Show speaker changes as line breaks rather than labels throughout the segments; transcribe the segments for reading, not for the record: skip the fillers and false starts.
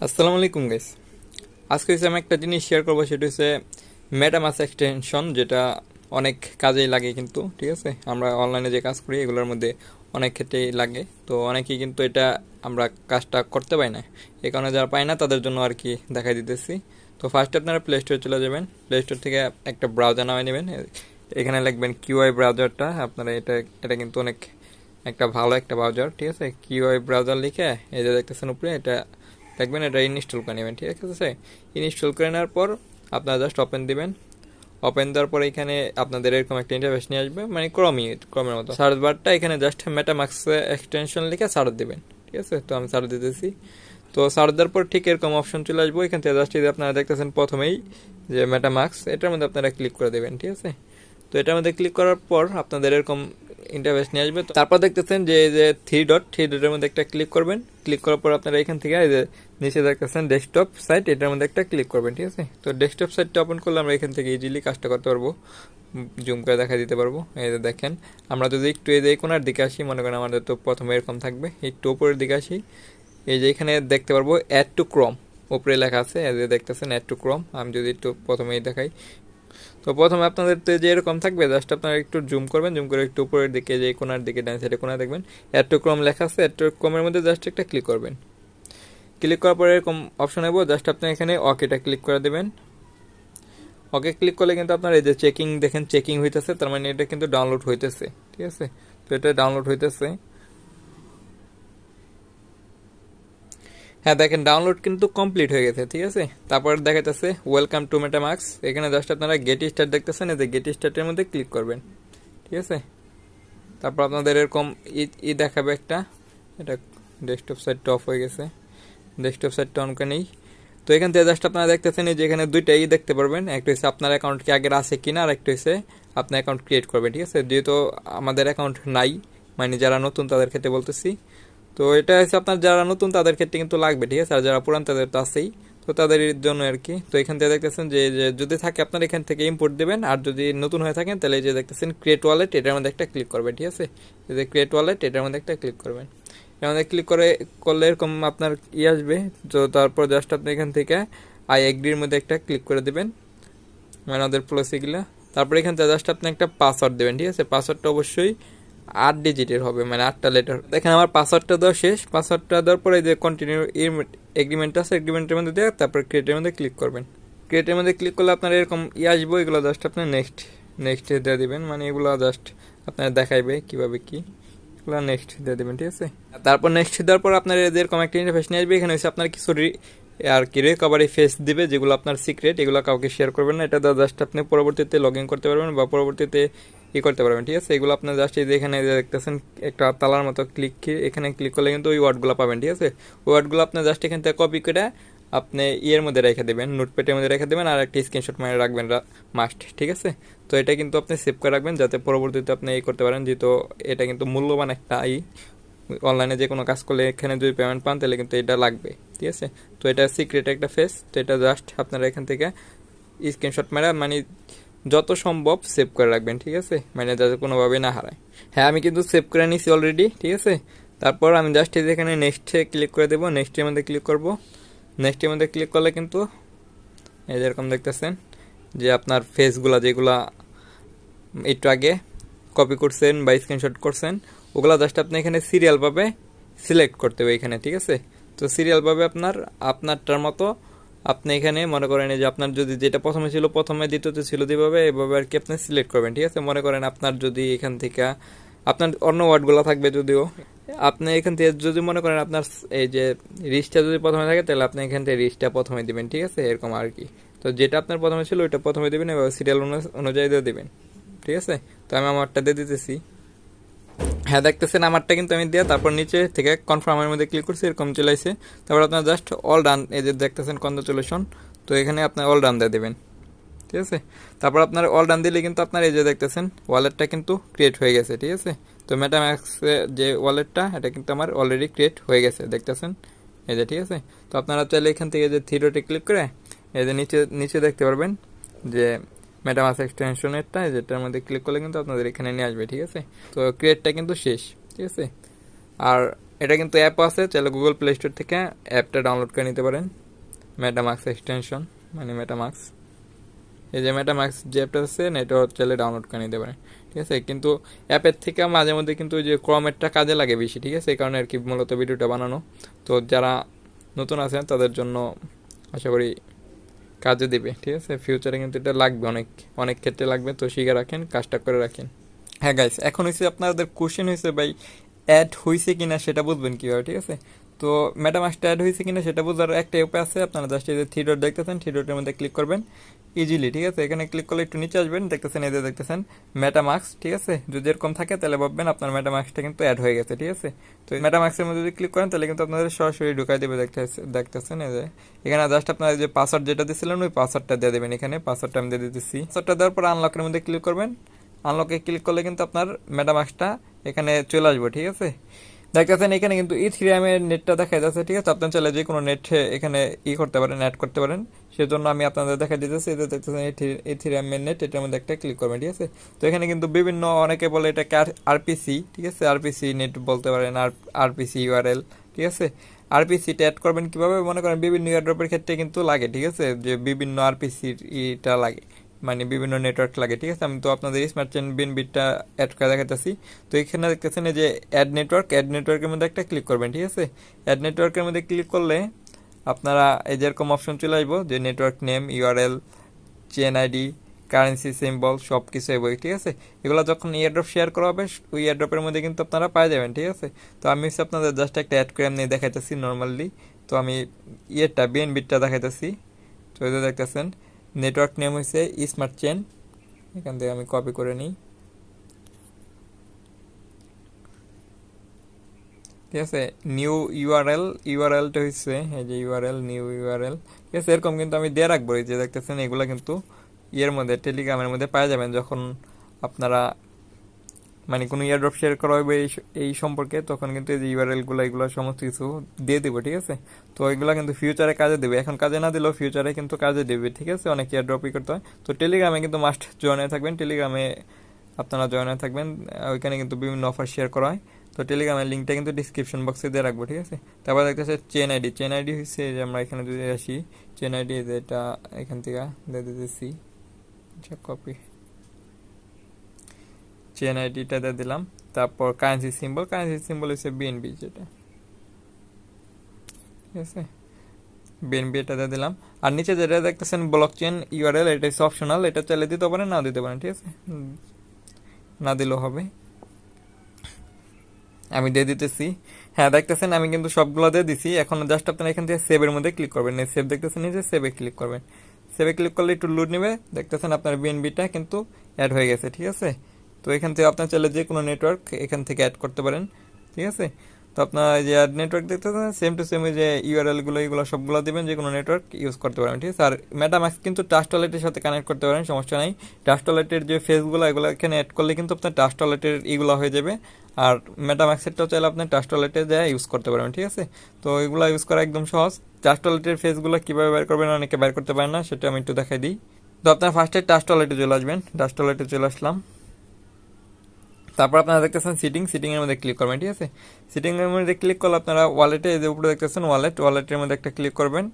আসসালামু আলাইকুম গাইস। আজকে আমি একটা জিনিস শেয়ার করবো, সেটা হচ্ছে মেটামাস্ক এক্সটেনশন, যেটা অনেক কাজেই লাগে কিন্তু। ঠিক আছে, আমরা অনলাইনে যে কাজ করি এগুলোর মধ্যে অনেক ক্ষেত্রেই লাগে। তো অনেকেই কিন্তু এটা আমরা কাজটা করতে পারি না, এই কারণে যারা পায় না তাদের জন্য আর কি দেখাই দিতেছি। তো ফার্স্টে আপনারা প্লে স্টোরে চলে যাবেন, প্লে স্টোর থেকে একটা ব্রাউজার নামিয়ে নেবেন, এখানে লিখবেন কিউআই ব্রাউজারটা। আপনারা এটা এটা কিন্তু অনেক একটা ভালো একটা ব্রাউজার। ঠিক আছে, কিউআই ব্রাউজার লিখে এই যে দেখতেছেন উপরে, এটা দেখবেন, এটা ইনস্টল করে নেবেন। ঠিক আছে, ইনস্টল করে নেওয়ার পর আপনারা জাস্ট ওপেন দিবেন। ওপেন দেওয়ার পর এখানে আপনাদের এরকম একটা ইন্টারফেস নিয়ে আসবে, মানে ক্রমের মতো। সার্চ বারটা এখানে জাস্ট মেটামাস্ক এক্সটেনশন লিখে সার্চ দিবেন। ঠিক আছে, তো আমি সার্চ দিতেছি। তো সার্চ দেওয়ার পর ঠিক এরকম অপশন চলে আসবো। এখান থেকে জাস্ট আপনারা দেখতেছেন প্রথমেই যে মেটামাস্ক, এটার মধ্যে আপনারা ক্লিক করে দেবেন। ঠিক আছে, তো এটার মধ্যে ক্লিক করার পর আপনাদের এরকম ইন্টারফেস নিয়ে আসবে। তারপর দেখতেছেন যে এই যে থ্রি ডটের মধ্যে একটা ক্লিক করবেন। ক্লিক করার পর আপনারা এখান থেকে এই যে নিচে দেখতেছেন ডেস্কটপ সাইট, এটার মধ্যে একটা ক্লিক করবেন। ঠিক আছে, তো ডেস্কটপ সাইটটা ওপেন করলে আমরা এখান থেকে ইজিলি কাজটা করতে পারবো, জুম করে দেখা দিতে পারবো। এই যে দেখেন, আমরা যদি একটু এই যে কোনার দিকে আসি, মনে করেন আমাদের তো প্রথমে এরকম থাকবে, একটু উপরের দিকে আসি, এই যে এখানে দেখতে পারবো অ্যাড টু ক্রোম, উপরে লেখা আছে, এই যে দেখতেছেন অ্যাড টু ক্রোম। আমি যদি একটু প্রথমেই দেখাই, তো প্রথমে আপনাদের তো যে এরকম থাকবে, জাস্ট আপনারা একটু জুম করবেন, জুম করে একটু উপরের দিকে, যে কোনার দিকে ডান সাইডে কোনা দেখবেন অ্যাড টু ক্রোম লেখা আছে, অ্যাড টু ক্রোমের মধ্যে জাস্ট একটা ক্লিক করবেন। ক্লিক করার পরে এরকম অপশন আসবো, জাস্ট আপনি এখানে ওকেটা ক্লিক করে দেবেন। ওকে ক্লিক করলে কিন্তু আপনার এই যে চেকিং দেখেন, চেকিং হইতেছে, তার মানে এটা কিন্তু ডাউনলোড হইতেছে। ঠিক আছে, তো এটা ডাউনলোড হইতেছে। হ্যাঁ দেখেন, ডাউনলোড কিন্তু কমপ্লিট হয়ে গেছে। ঠিক আছে, তারপর দেখাইতেছে ওয়েলকাম টু মেটামাস্ক। এখানে জাস্ট আপনারা গেট স্টার্ট দেখতেছেন, এই যে গেট স্টার্টের মধ্যে ক্লিক করবেন। ঠিক আছে, তারপর আপনাদের এরকম দেখাবে একটা, এটা ডেস্কটপ সাইটটা অফ হয়ে গেছে, ডেস্কটপ সাইটটা অন করে নেই। তো এখান থেকে জাস্ট আপনারা দেখতেছেন যে এখানে দুইটা দেখতে পারবেন, একটা হচ্ছে আপনার অ্যাকাউন্ট কি আগের আছে কিনা, আর একটা হচ্ছে আপনার অ্যাকাউন্ট ক্রিয়েট করবেন। ঠিক আছে, যেহেতু আমাদের অ্যাকাউন্ট নাই, মানে যারা নতুন তাদের ক্ষেত্রে বলতেছি, তো এটা হচ্ছে আপনার যারা নতুন তাদের ক্ষেত্রে কিন্তু লাগবে। ঠিক আছে, আর যারা পুরান তাদের তো আছেই, তো তাদের জন্য আর কি। তো এখান থেকে দেখতেছেন যে যদি থাকে আপনার এখান থেকে ইম্পোর্ট দেবেন, আর যদি নতুন হয়ে থাকেন তাহলে যে দেখতেছেন ক্রিয়েট ওয়ালেট, এটার মধ্যে একটা ক্লিক করবেন। ঠিক আছে, এই যে ক্রিয়েট ওয়ালেট, এটার মধ্যে একটা ক্লিক করবেন। এর মধ্যে ক্লিক করলে এরকম আপনার আসবে। তো তারপর জাস্ট আপনি এখান থেকে আই এগ্রির মধ্যে একটা ক্লিক করে দেবেন, মানে ওদের পলিসিগুলো। তারপর এখান থেকে জাস্ট আপনি একটা পাসওয়ার্ড দেবেন। ঠিক আছে, পাসওয়ার্ডটা অবশ্যই 8 ডিজিটের হবে, মানে 8টা লেটার। দেখেন আমার পাসওয়ার্ডটা দেওয়া শেষ। পাসওয়ার্ডটা দেওয়ার পরে যে কন্টিনিউ এগ্রিমেন্ট আছে, এগ্রিমেন্টের মধ্যে দেওয়া, তারপর ক্রিয়েটের মধ্যে ক্লিক করবেন। ক্রিয়েটের মধ্যে ক্লিক করলে আপনার এরকম আসবো, এগুলো জাস্ট আপনার নেক্সট দিয়ে দিবেন, মানে এগুলো জাস্ট আপনার দেখাইবে কিভাবে কি, এগুলো নেক্সট দিয়ে দেবেন। ঠিক আছে, তারপর নেক্সট দেওয়ার পর আপনার এরকম একটা ইন্টারফেস নিয়ে আসবে। এখানে হচ্ছে আপনার কিছু আর কি রিকভারি ফেস দিবে, যেগুলো আপনার সিক্রেট, এগুলো কাউকে শেয়ার করবেন না। এটা জাস্ট আপনি পরবর্তীতে লগ ইন করতে পারবেন বা পরবর্তীতে করতে পারবেন। ঠিক আছে, এগুলো আপনার জাস্ট এই যে এখানে দেখতেছেন একটা তালার মতো এখানে ক্লিক করলে কিন্তু ওই ওয়ার্ডগুলো পাবেন। ঠিক আছে, ওই ওয়ার্ডগুলো আপনি জাস্ট এখান থেকে কপি করে আপনি মধ্যে রেখে দেবেন, নোটপ্যাডের মধ্যে রেখে দেবেন, আর একটা স্ক্রিনশট মারে রাখবেন মাস্ট। ঠিক আছে, তো এটা কিন্তু আপনি সেভ করে রাখবেন, যাতে পরবর্তীতে আপনি করতে পারেন, যেহেতু এটা কিন্তু মূল্যবান একটা অনলাইনে যে কোনো কাজ করলে এখানে যদি পেমেন্ট পান তাহলে কিন্তু এটা লাগবে। ঠিক আছে, তো এটা সিক্রেট একটা ফেস, তো এটা জাস্ট আপনারা এখান থেকে স্ক্রিনশট মেরা, মানে যত সম্ভব সেভ করে রাখবেন। ঠিক আছে, মানে যাতে কোনোভাবে না হারায়। হ্যাঁ আমি কিন্তু সেভ করে নিছি অলরেডি। ঠিক আছে, তারপর আমি জাস্ট এখানে নেক্সটে ক্লিক করে দেবো, নেক্সটের মধ্যে ক্লিক করব। নেক্সটের মধ্যে ক্লিক করলে কিন্তু এই যেরকম দেখতেছেন যে আপনার ফেসগুলা যেগুলা একটু আগে কপি করছেন বা স্ক্রিনশট করছেন, ওগুলা জাস্ট আপনি এখানে সিরিয়ালভাবে সিলেক্ট করতে হবে এখানে। ঠিক আছে, তো সিরিয়ালভাবে আপনারটার মতো আপনি এখানে মনে করেন যে আপনার যদি যেটা প্রথমে ছিল প্রথমে, দ্বিতীয়তে ছিল যেভাবে, এভাবে আর কি আপনি সিলেক্ট করবেন। ঠিক আছে, মনে করেন আপনার যদি এখান থেকে আপনার অন্য ওয়ার্ডগুলো থাকবে, যদিও আপনি এখান থেকে যদি মনে করেন আপনার এই যে রিচটা যদি প্রথমে থাকে, তাহলে আপনি এখান থেকে রিচটা প্রথমে দিবেন। ঠিক আছে, এরকম আর কি। তো যেটা আপনার প্রথমে ছিল ওইটা প্রথমে দিবেন, এবার সিরিয়াল অনুযায়ী দিয়ে দিবেন। ঠিক আছে, তো আমি আমারটা দিয়ে দিতেছি। হ্যাঁ দেখতেছেন আমারটা কিন্তু আমি দিয়ে তারপর নিচে থেকে কনফার্মের মধ্যে ক্লিক করছি, এরকম চলে আসছে। তারপর আপনার জাস্ট অল ডান, এই যে দেখতেছেন কনগ্রাচুলেশন, তো এখানে আপনার অল ডান দিয়ে দেবেন। ঠিক আছে, তারপর আপনার অল ডান দিলে কিন্তু আপনার এই যে দেখতেছেন ওয়ালেটটা কিন্তু ক্রিয়েট হয়ে গেছে। ঠিক আছে, তো মেটাম্যাক্সে যে ওয়ালেটটা, এটা কিন্তু আমার অলরেডি ক্রিয়েট হয়ে গেছে, দেখতেছেন এই যে। ঠিক আছে, তো আপনারা চাইলে এখান থেকে যে থ্রি ডটে ক্লিক করে এই যে নিচে দেখতে পারবেন যে মেটামাস্ক এক্সটেনশনেরটা, যেটার মধ্যে ক্লিক করলে কিন্তু আপনাদের এখানে নিয়ে আসবে। ঠিক আছে, তো ক্রিয়েটটা কিন্তু শেষ। ঠিক আছে, আর এটা কিন্তু অ্যাপ আছে, চাইলে গুগল প্লে স্টোর থেকে অ্যাপটা ডাউনলোড করে নিতে পারেন, মেটামাস্ক এক্সটেনশন মানে মেটামাস্ক। এই যে মেটামাস্ক যে অ্যাপটা আছে এটা চাইলে ডাউনলোড করে নিতে পারেন, ঠিক আছে। কিন্তু অ্যাপের থেকে মাঝে মধ্যে কিন্তু ওই যে ক্রমেরটা কাজে লাগে বেশি, ঠিক আছে, এই কারণে আর কি মূলত ভিডিওটা বানানো। তো যারা নতুন আছেন তাদের জন্য আশা করি কাজে দিবে, ঠিক আছে। ফিউচারে কিন্তু এটা লাগবে, অনেক অনেক ক্ষেত্রে লাগবে, তো শিখে রাখেন, কাজটা করে রাখেন। হ্যাঁ গাইস, এখন হয়েছে আপনাদের কোশ্চেন হয়েছে ভাই অ্যাড হয়েছে কিনা সেটা বুঝবেন কীভাবে, ঠিক আছে। তো মেটামাস্কটা অ্যাড হয়েছে কিনা সেটা বোঝার একটা উপায় আছে, আপনারা জাস্ট এই যে থ্রি ডট দেখতেছেন, থ্রি ডটের মধ্যে ক্লিক করবেন ইজিলি, ঠিক আছে। এখানে ক্লিক করলে একটু নিচে আসবেন, দেখতেছেন এই যে দেখতেছেন মেটামাস্ক, ঠিক আছে। যদি এরকম থাকে তাহলে ভাববেন আপনার মেটামাস্কটা কিন্তু অ্যাড হয়ে গেছে, ঠিক আছে। তো মেটামাস্কের মধ্যে যদি ক্লিক করেন তাহলে কিন্তু আপনাদের সরাসরি ঢুকাই দেবে, দেখতেছেন এই যে এখানে জাস্ট আপনারা যে পাসওয়ার্ড যেটা দিয়েছিলেন ওই পাসওয়ার্ডটা দিয়ে দেবেন। এখানে পাসওয়ার্ডটা আমি দিয়ে দিতেছি। পাসওয়ার্ডটা দেওয়ার পর আনলকের মধ্যে ক্লিক করবেন। আনলকে ক্লিক করলে কিন্তু আপনার মেটামাস্কটা এখানে চলে আসবে, ঠিক আছে। দেখতেছেন এখানে কিন্তু ইথিরিয়ামের নেটটা দেখা যাচ্ছে, ঠিক আছে। আপনার চাইলে যে কোনো নেট এখানে করতে পারেন, অ্যাড করতে পারেন। সেজন্য আমি আপনাদের দেখা দিতেছি, এটা দেখতেছেন ইথিরিয়ামের নেট, এটার মধ্যে একটা ক্লিক করবেন, ঠিক আছে। তো এখানে কিন্তু বিভিন্ন অনেকে বলে এটাকে আরপিসি, ঠিক আছে, আরপিসি নেট বলতে পারেন, আরপিসি ইউআরএল, ঠিক আছে। আরপিসিটা অ্যাড করবেন কিভাবে, মনে করেন বিভিন্ন এয়ারড্রপের ক্ষেত্রে কিন্তু লাগে, ঠিক আছে, যে বিভিন্ন আরপিসির ইটা লাগে, মানে বিভিন্ন নেটওয়ার্ক লাগে, ঠিক আছে। আমি তো আপনাদের স্মার্ট চেন বিনবিটটা অ্যাড করে দেখাতেছি। তো এখানে দেখতেছেন এই যে অ্যাড নেটওয়ার্কের মধ্যে একটা ক্লিক করবেন, ঠিক আছে। অ্যাড নেটওয়ার্কের মধ্যে ক্লিক করলে আপনারা এই যেরকম অপশন চলে আসবো, যে network name, URL, chain ID, currency symbol, সব কিছু এবই, ঠিক আছে। এগুলো যখন এয়ারড্রপ শেয়ার করা হবে ওই এয়ারড্রপের মধ্যে কিন্তু আপনারা পাই যাবেন, ঠিক আছে। তো আমি হচ্ছে আপনাদের জাস্ট একটা অ্যাড করে নিয়ে দেখাইতেছি নর্মালি। তো আমি বিএনবিটটা দেখাইতেছি। তো এই যে দেখতেছেন নেটওয়ার্ক নেম হয়েছে স্মার্ট চেন, এখান থেকে আমি কপি করে নিই, ঠিক আছে। নিউ ইউআরএলটা হচ্ছে এই যে নিউ ইউআরএল, ঠিক আছে। এরকম কিন্তু আমি দিয়ে রাখবো, এই যে দেখতেছেন এগুলো কিন্তু মধ্যে টেলিগ্রামের মধ্যে পাওয়া যাবেন, যখন আপনারা মানে কোনো এয়ারড্রপ শেয়ার করা হবে এই সম্পর্কে, তখন কিন্তু এই যে ইউআরএলগুলো এগুলো সমস্ত কিছু দিয়ে দেবো, ঠিক আছে। তো এগুলো কিন্তু ফিউচারে কাজে দেবে, এখন কাজে না দিলেও ফিউচারে কিন্তু কাজে দেবে, ঠিক আছে। অনেক এয়ারড্রপই করতে হয়। তো টেলিগ্রামে কিন্তু মাস্ট জয়েন হয়ে থাকবেন, টেলিগ্রামে আপনারা জয়েন হয়ে থাকবেন, ওইখানে কিন্তু বিভিন্ন অফার শেয়ার করা হয়। তো টেলিগ্রামের লিঙ্কটা কিন্তু ডিসক্রিপশন বক্সে দিয়ে রাখবো, ঠিক আছে। তারপর দেখতেছে চেন আইডি হচ্ছে যে আমরা এখানে যদি আসি, চেন আইডি যেটা এখান থেকে দিয়ে দিতেছি, কপি চেন আইডিটা দিয়ে দিলাম। তারপর কারেন্সি সিম্বল হচ্ছে বিএনবি, যেটা, ঠিক আছে, বিএনবি এটা দিয়ে দিলাম। আর নিচে যেটা দেখতেছেন ব্লক চেন ইউআরএল, এটা হচ্ছে অপশনাল, এটা চাইলে দিতে পারেন, না দিতে পারেন, ঠিক আছে, না দিলেও হবে। আমি দিয়ে দিতেছি। হ্যাঁ দেখতেছেন আমি কিন্তু সবগুলো দিয়ে দিছি। এখন জাস্ট আপনারা এখান থেকে সেভের মধ্যে ক্লিক করবেন, সেভ দেখতেছেন এই যে সেভে ক্লিক করবেন। সেভে ক্লিক করলে একটু লোড নেবে, দেখতেছেন আপনার বিএনবিটা কিন্তু অ্যাড হয়ে গেছে, ঠিক আছে। তো এখান থেকে আপনার চাইলে যে কোনো নেটওয়ার্ক এখান থেকে অ্যাড করতে পারেন, ঠিক আছে। তো আপনার এই যে অ্যাড নেটওয়ার্ক দেখতেছেন সেম টু সেম, যে ইউআরএলগুলো এগুলো সবগুলো দেবেন, যে কোনো নেটওয়ার্ক ইউজ করতে পারেন, ঠিক আছে। আর মেটামাস্ক কিন্তু ট্রাস্ট ওয়ালেটের সাথে কানেক্ট করতে পারেন, সমস্যা নাই। ট্রাস্ট ওয়ালেটের যে ফেসগুলো এগুলো এখানে অ্যাড করলে কিন্তু আপনার ট্রাস্ট ওয়ালেটের এগুলো হয়ে যাবে। আর মেটামাস্কেরটাও চাইলে আপনি ট্রাস্ট ওয়ালেটে যায় ইউজ করতে পারবেন, ঠিক আছে। তো এগুলো ইউজ করা একদম সহজ। ট্রাস্ট ওয়ালেটের ফেসগুলো কীভাবে বের করবেন, অনেকে বের করতে পারেন না, সেটা আমি একটু দেখাই দিই। তো আপনার ফার্স্টে ট্রাস্ট ওয়ালেটে চলে আসবেন, ট্রাস্ট ওয়ালেটে চলে আসলাম। তারপর আপনারা দেখতেছেন সিটিংয়ের মধ্যে ক্লিক করবেন, ঠিক আছে। সিটিংয়ের মধ্যে ক্লিক করলে আপনারা ওয়ালেটে যে উপরে দেখতেছেন ওয়ালেটের মধ্যে একটা ক্লিক করবেন।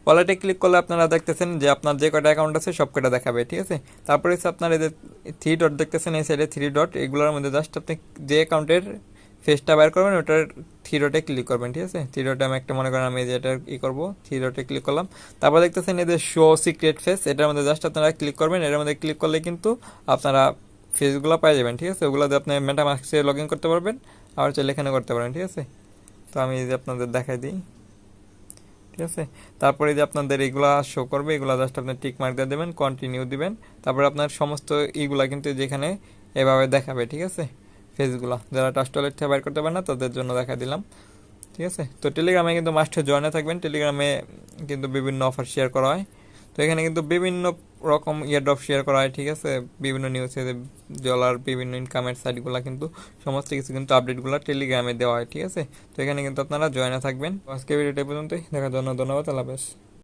ওয়ালেটে ক্লিক করলে আপনারা দেখতেছেন যে আপনার যে কয়টা অ্যাকাউন্ট আছে সব কয়টা দেখাবে, ঠিক আছে। তারপরে হচ্ছে আপনার এই যে থ্রি ডট দেখতেছেন এই সাইডে থ্রি ডট, এগুলোর মধ্যে জাস্ট আপনি যে অ্যাকাউন্টের ফেসটা বের করবেন ওটার থ্রি ডটে ক্লিক করবেন, ঠিক আছে। থ্রি ডটে আমি একটা মনে করেন আমি যেটা করবো, থ্রি ডটে ক্লিক করলাম। তারপর দেখতেছেন এই যে শো সিক্রেট ফেস, এটার মধ্যে জাস্ট আপনারা ক্লিক করবেন। এটার মধ্যে ক্লিক করলে কিন্তু আপনারা ফেসগুলো পাই যাবেন, ঠিক আছে। ওগুলো দিয়ে আপনি মেটামাস্কে লগ ইন করতে পারবেন, আবার চাইলে এখানে করতে পারেন, ঠিক আছে। তো আমি এই যে আপনাদের দেখাই দিই, ঠিক আছে। তারপরে যে আপনাদের এগুলা শো করবে, এগুলা জাস্ট আপনি টিক মার্ক দিয়ে দেবেন, কন্টিনিউ দিবেন। তারপরে আপনার সমস্ত এইগুলা কিন্তু যেখানে এভাবে দেখাবে, ঠিক আছে। ফেসগুলা যারা ট্রাস্ট ওয়ালেট থেকে বাইর করতে পারে না তাদের জন্য দেখা দিলাম, ঠিক আছে। তো টেলিগ্রামে কিন্তু মাস্টে জয়েনে থাকবেন, টেলিগ্রামে কিন্তু বিভিন্ন অফার শেয়ার করা হয়। তো এখানে কিন্তু বিভিন্ন রকম ইয়ারড্রপ শেয়ার করা হয়, ঠিক আছে। বিভিন্ন নিউজে ডলার, বিভিন্ন ইনকামের সাইটগুলো কিন্তু সমস্ত কিছু কিন্তু আপডেটগুলো টেলিগ্রামে দেওয়া হয়, ঠিক আছে। তো এখানে কিন্তু আপনারা জয়েনে থাকবেন। আজকে ভিডিওটা পর্যন্তই, দেখার জন্য ধন্যবাদ, আল্লাহ হাফেজ।